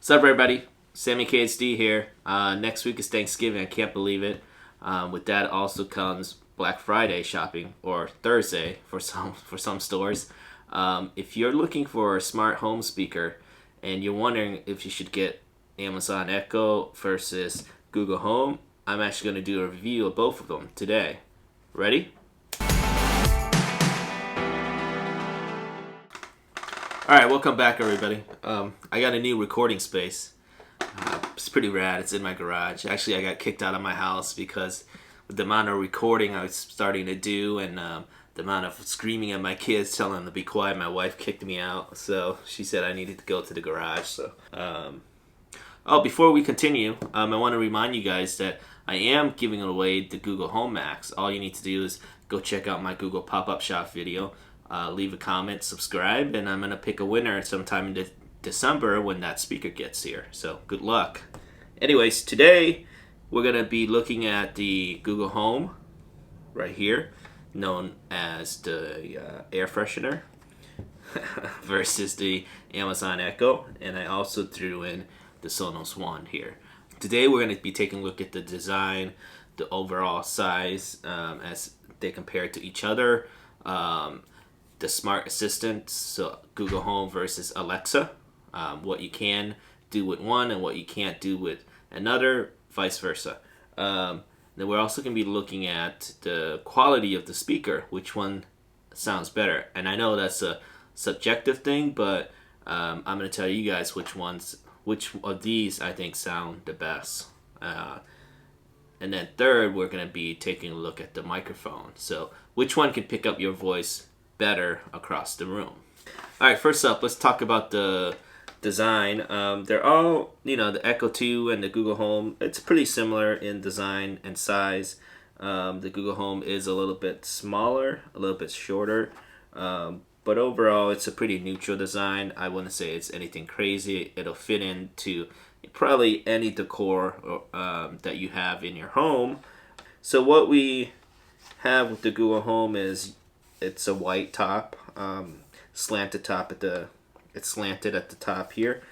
What's up, everybody? Sammy KHD here. Next week is Thanksgiving. I can't believe it. With that also comes Black Friday shopping, or Thursday for some stores. If you're looking for a smart home speaker and you're wondering if you should get Amazon Echo versus Google Home, I'm actually going to do a review of both of them today. Ready? Alright, welcome back, everybody. I got a new recording space. It's pretty rad. It's in my garage. Actually, I got kicked out of my house because with the amount of recording I was starting to do and the amount of screaming at my kids, telling them to be quiet, my wife kicked me out. So she said I needed to go to the garage. So, before we continue, I want to remind you guys that I am giving away the Google Home Max. All you need to do is go check out my Google pop-up shop video. Leave a comment, subscribe, and I'm going to pick a winner sometime in December when that speaker gets here. So good luck. Anyways, today we're going to be looking at the Google Home right here, known as the air freshener versus the Amazon Echo, and I also threw in the Sonos One here. Today we're going to be taking a look at the design, the overall size as they compare to each other, the smart assistants, so Google Home versus Alexa, what you can do with one and what you can't do with another, vice versa. Then we're also going to be looking at the quality of the speaker, which one sounds better. And I know that's a subjective thing, but I'm going to tell you guys which of these I think sound the best. And then third, we're going to be taking a look at the microphone. So which one can pick up your voice better across the room. Alright, first up, let's talk about the design. They're all, the Echo 2 and the Google Home, it's pretty similar in design and size. The Google Home is a little bit smaller, a little bit shorter, but overall it's a pretty neutral design. I wouldn't say it's anything crazy. It'll fit into probably any decor that you have in your home. So what we have with the Google Home is it's a white top, slanted top it's slanted at the top here.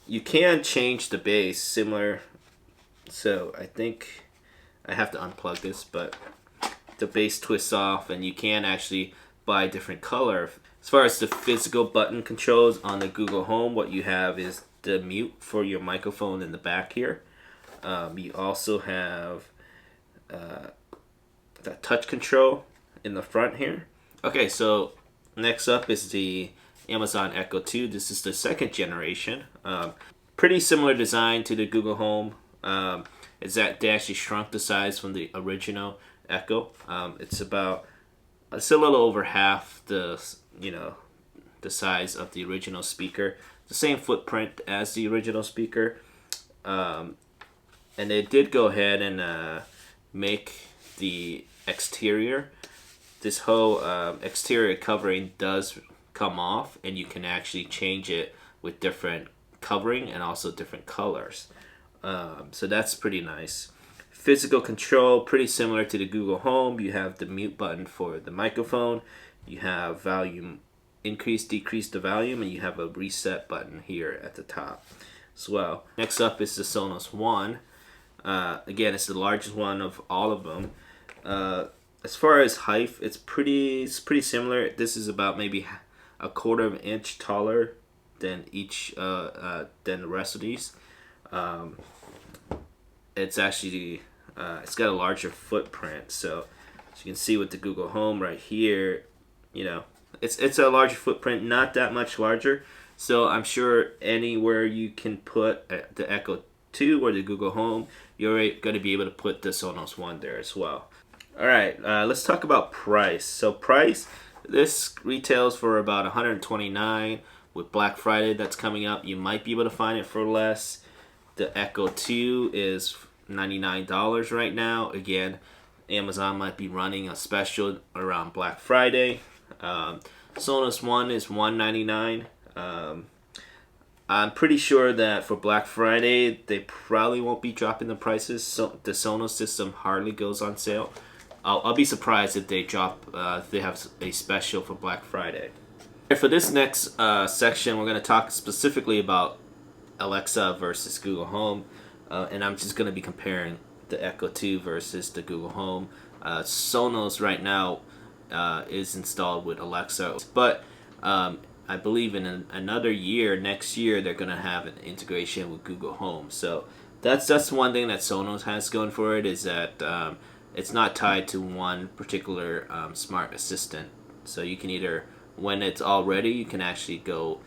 You can change the base similar, so I think I have to unplug this, but the base twists off and you can actually buy a different color. As far as the physical button controls on the Google Home, what you have is the mute for your microphone in the back here. You also have the touch control in the front here. Okay, so next up is the Amazon Echo 2. This is the second generation. Pretty similar design to the Google Home. They actually shrunk the size from the original Echo. It's a little over half the size of the original speaker. The same footprint as the original speaker. And they did go ahead and make the exterior. This whole exterior covering does come off, and you can actually change it with different covering and also different colors. So that's pretty nice. Physical control, pretty similar to the Google Home. You have the mute button for the microphone. You have volume increase, decrease the volume, and you have a reset button here at the top as well. Next up is the Sonos One. Again, it's the largest one of all of them. As far as height, it's pretty similar. This is about maybe a quarter of an inch taller than than the rest of these. It's actually it's got a larger footprint. So as you can see with the Google Home right here, it's a larger footprint, not that much larger. So I'm sure anywhere you can put the Echo 2 or the Google Home, you're going to be able to put the Sonos One there as well. Alright, let's talk about price. So price, this retails for about $129. With Black Friday that's coming up, you might be able to find it for less. The Echo 2 is $99 right now. Again, Amazon might be running a special around Black Friday. Sonos One is $199. I'm pretty sure that for Black Friday, they probably won't be dropping the prices. So the Sonos system hardly goes on sale. I'll be surprised if they they have a special for Black Friday. For this next section, we're going to talk specifically about Alexa versus Google Home, and I'm just going to be comparing the Echo 2 versus the Google Home. Sonos right now is installed with Alexa, but I believe in another year, next year, they're going to have an integration with Google Home. So that's one thing that Sonos has going for it, is that it's not tied to one particular smart assistant. So you can either, when it's all ready, you can actually go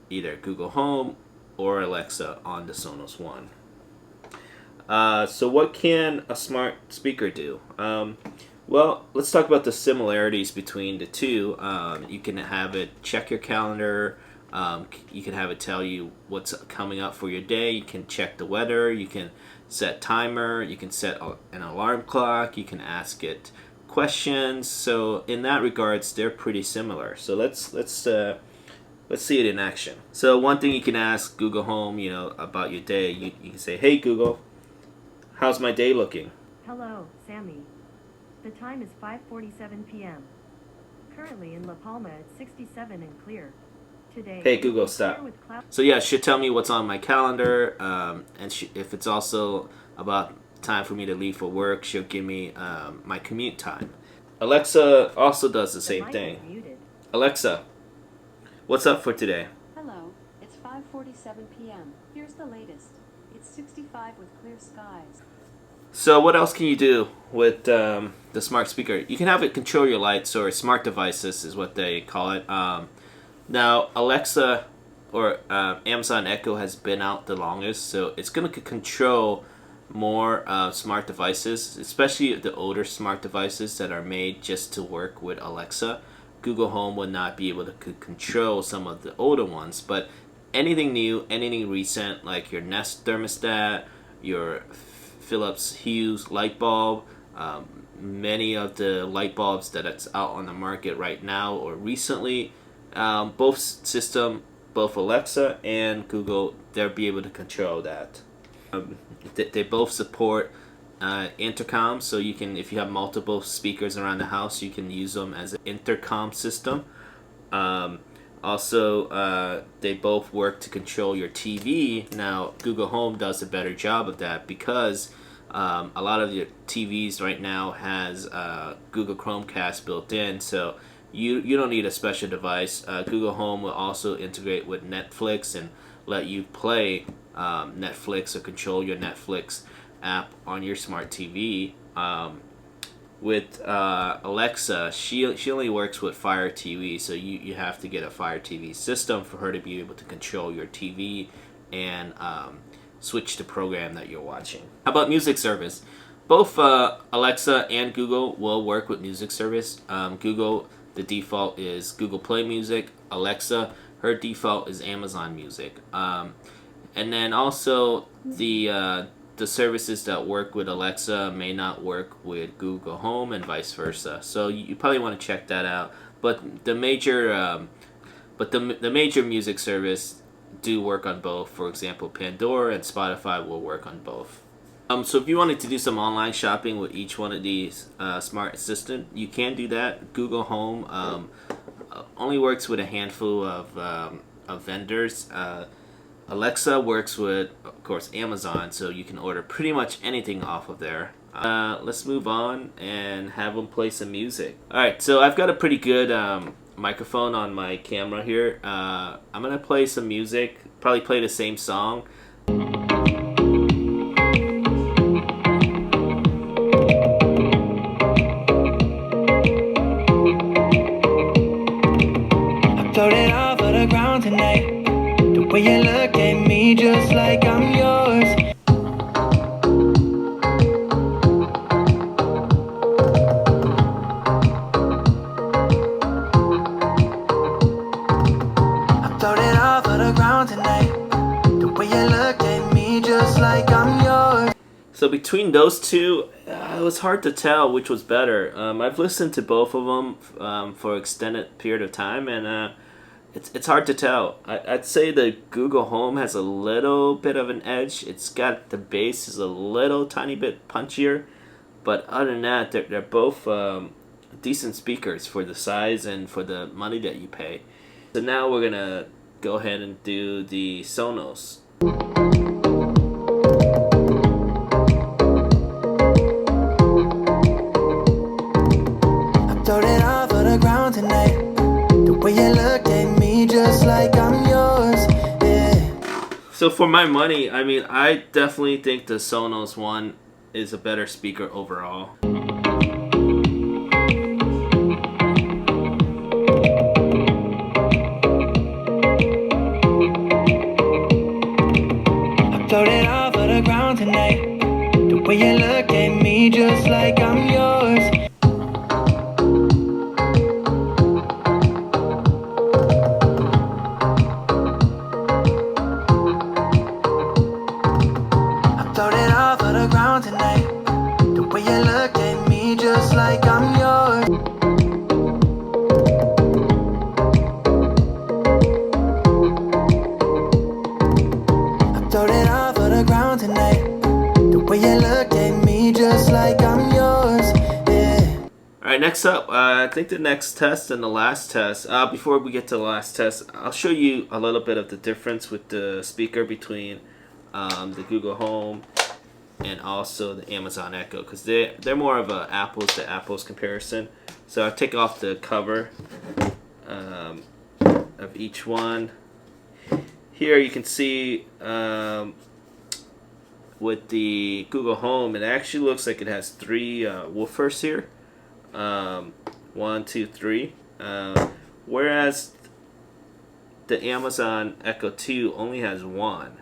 either Google Home or Alexa on the Sonos One. So what can a smart speaker do? Well, let's talk about the similarities between the two. You can have it check your calendar. You can have it tell you what's coming up for your day. You can check the weather. You can set timer. You can set an alarm clock. You can ask it questions. So in that regards, they're pretty similar. So let's see it in action. So one thing you can ask Google Home, about your day. You can say, "Hey Google, how's my day looking?" Hello, Sammy. The time is 5:47 p.m. Currently in La Palma it's 67 and clear. Today. Hey Google, stop. So yeah, it should tell me what's on my calendar, and if it's also about time for me to leave for work, she'll give me my commute time. Alexa also does the same thing. Alexa, what's up for today? Hello, it's 5:47 p.m. Here's the latest. It's 65 with clear skies. So what else can you do with the smart speaker? You can have it control your lights, or smart devices is what they call it. Now Alexa or Amazon Echo has been out the longest, so it's going to control more smart devices, especially the older smart devices that are made just to work with Alexa. Google Home would not be able to control some of the older ones, but anything new, anything recent, like your Nest thermostat, your Philips Hue's light bulb, many of the light bulbs that it's out on the market right now or recently, both Alexa and Google, they'll be able to control that. They both support intercom, so you can, if you have multiple speakers around the house, you can use them as an intercom system. Also, they both work to control your TV. Now, Google Home does a better job of that because a lot of your TVs right now has Google Chromecast built in, so you don't need a special device. Google Home will also integrate with Netflix and let you play Netflix or control your Netflix app on your smart TV. With Alexa, she only works with Fire TV, so you have to get a Fire TV system for her to be able to control your TV and switch the program that you're watching. How about music service? Both Alexa and Google will work with music service. Google, the default is Google Play Music. Alexa, her default is Amazon Music. And then also the services that work with Alexa may not work with Google Home and vice versa. So you probably want to check that out. But the major music service do work on both. For example, Pandora and Spotify will work on both. So if you wanted to do some online shopping with each one of these smart assistant, you can do that. Google Home only works with a handful of vendors. Alexa works with, of course, Amazon, so you can order pretty much anything off of there. Let's move on and have them play some music. Alright, so I've got a pretty good microphone on my camera here. I'm going to play some music, probably play the same song. Floated off of the ground tonight. The way you look at me just like I'm yours. I floated off of the ground tonight. The way you look at me just like I'm yours. So between those two, it was hard to tell which was better. I've listened to both of them for an extended period of time, and it's hard to tell. I'd say the Google Home has a little bit of an edge. It's got, the bass is a little tiny bit punchier, but other than that, they're both decent speakers for the size and for the money that you pay. So now we're gonna go ahead and do the Sonos. Throwed it all for the ground tonight. The way you looked at me just like I'm yours. Yeah. So for my money, I mean, I definitely think the Sonos One is a better speaker overall. Throwed it all for the ground tonight. The way you look at me just like I'm yours. I throwed it all for the ground tonight. The way you look at me just like I'm yours. Throwed it all for the ground tonight. The way you look at me just like I'm yours. Yeah. Alright, next up, I think the next test and the last test. Before we get to the last test, I'll show you a little bit of the difference with the speaker between the Google Home and also the Amazon Echo, because they're more of a apples to apples comparison. So I'll take off the cover of each one. Here you can see with the Google Home, it actually looks like it has three woofers here. 1, 2, 3. Whereas the Amazon Echo 2 only has one.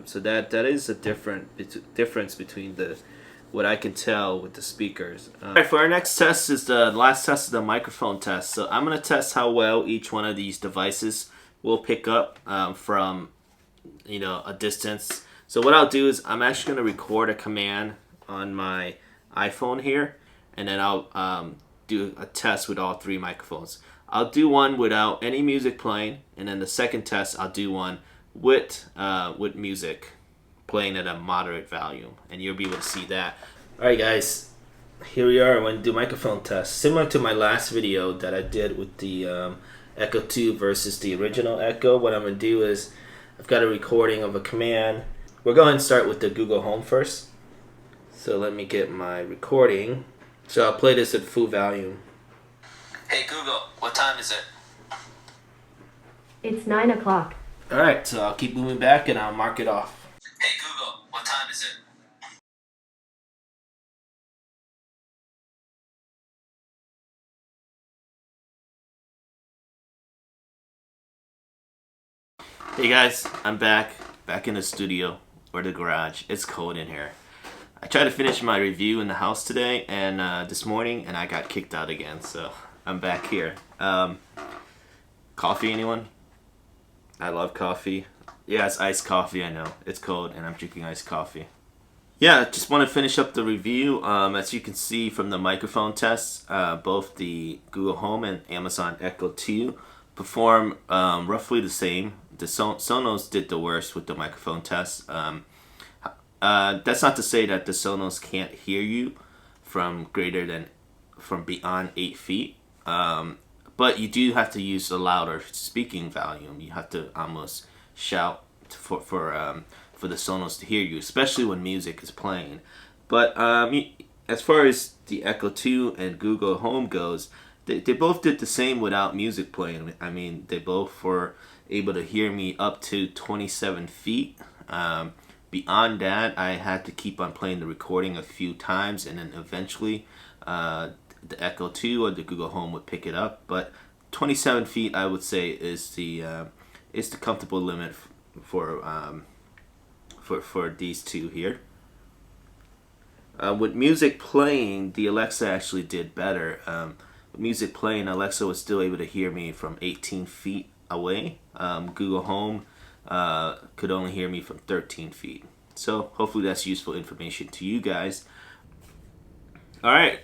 So that is a difference between what I can tell with the speakers. Alright, for our next test is the last test, is the microphone test. So I'm going to test how well each one of these devices will pick up from a distance. So what I'll do is I'm actually going to record a command on my iPhone here, and then I'll do a test with all three microphones. I'll do one without any music playing, and then the second test I'll do one with music playing at a moderate volume, and you'll be able to see that. Alright guys, here we are. I'm going to do microphone test similar to my last video that I did with the Echo 2 versus the original Echo. What I'm going to do is I've got a recording of a command. We're going to start with the Google Home first. So let me get my recording. So I'll play this at full volume. Hey Google, what time is it? It's 9 o'clock. Alright, so I'll keep moving back and I'll mark it off. Hey Google, what time is it? Hey guys, I'm back in the studio or the garage. It's cold in here. I tried to finish my review in the house today and this morning, and I got kicked out again, so I'm back here. Coffee, anyone? I love coffee. Yeah, it's iced coffee, I know. It's cold and I'm drinking iced coffee. Yeah, just want to finish up the review. As you can see from the microphone tests, both the Google Home and Amazon Echo 2 perform roughly the same. The Sonos did the worst with the microphone test. That's not to say that the Sonos can't hear you from beyond 8 feet. But you do have to use a louder speaking volume. You have to almost shout for the Sonos to hear you, especially when music is playing. But as far as the Echo 2 and Google Home goes, they both did the same without music playing. I mean, they both were able to hear me up to 27 feet. Beyond that, I had to keep on playing the recording a few times, and then eventually the Echo 2 or the Google Home would pick it up. But 27 feet, I would say, is the comfortable limit for these two here. With music playing, the Alexa actually did better. With music playing, Alexa was still able to hear me from 18 feet away. Google Home could only hear me from 13 feet. So hopefully that's useful information to you guys. Alright,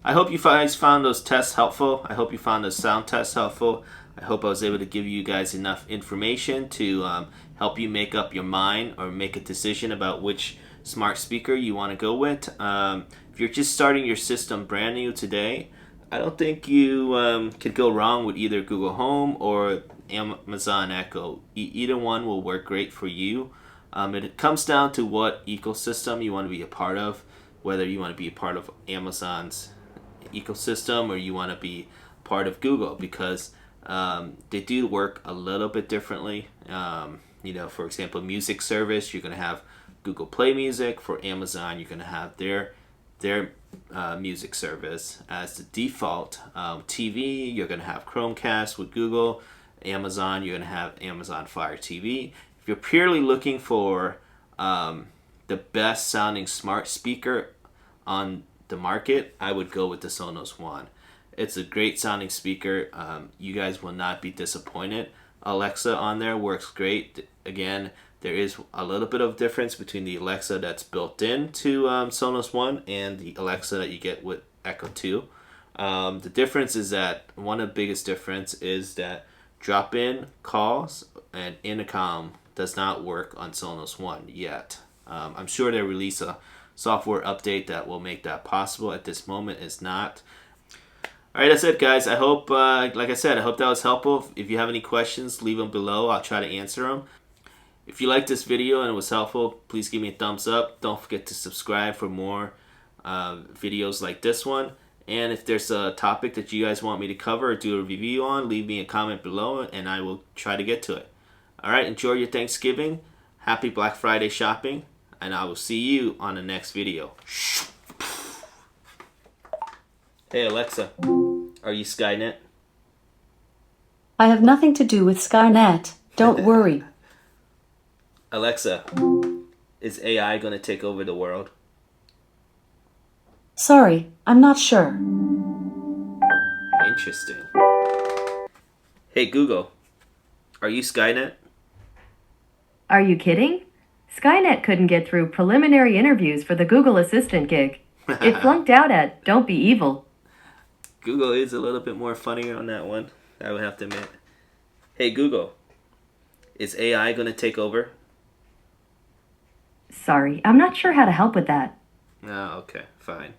I hope you guys found those tests helpful. I hope you found the sound tests helpful. I hope I was able to give you guys enough information to help you make up your mind or make a decision about which smart speaker you want to go with. If you're just starting your system brand new today, I don't think you could go wrong with either Google Home or Amazon Echo. Either one will work great for you. It comes down to what ecosystem you want to be a part of, whether you want to be a part of Amazon's ecosystem or you want to be part of Google, because they do work a little bit differently. For example, music service, you're going to have Google Play Music. For Amazon, you're going to have their music service as the default. TV, you're going to have Chromecast with Google. Amazon, you're going to have Amazon Fire TV. If you're purely looking for the best sounding smart speaker on the market, I would go with the Sonos One. It's a great sounding speaker. You guys will not be disappointed. Alexa on there works great. Again, there is a little bit of difference between the Alexa that's built into Sonos One and the Alexa that you get with Echo 2. The difference is that one of the biggest difference is that drop-in calls and intercom does not work on Sonos One yet. I'm sure they'll release a software update that will make that possible. At this moment, it's not. All right, that's it, guys. I hope, like I said, I hope that was helpful. If you have any questions, leave them below. I'll try to answer them. If you liked this video and it was helpful, please give me a thumbs up. Don't forget to subscribe for more videos like this one. And if there's a topic that you guys want me to cover or do a review on, leave me a comment below and I will try to get to it. All right, enjoy your Thanksgiving. Happy Black Friday shopping. And I will see you on the next video. Hey Alexa, are you Skynet? I have nothing to do with Skynet. Don't worry. Alexa, is AI going to take over the world? Sorry, I'm not sure. Interesting. Hey Google, are you Skynet? Are you kidding? Skynet couldn't get through preliminary interviews for the Google Assistant gig. It flunked out at Don't Be Evil. Google is a little bit more funnier on that one, I would have to admit. Hey Google, is AI going to take over? Sorry, I'm not sure how to help with that. Oh, okay, fine.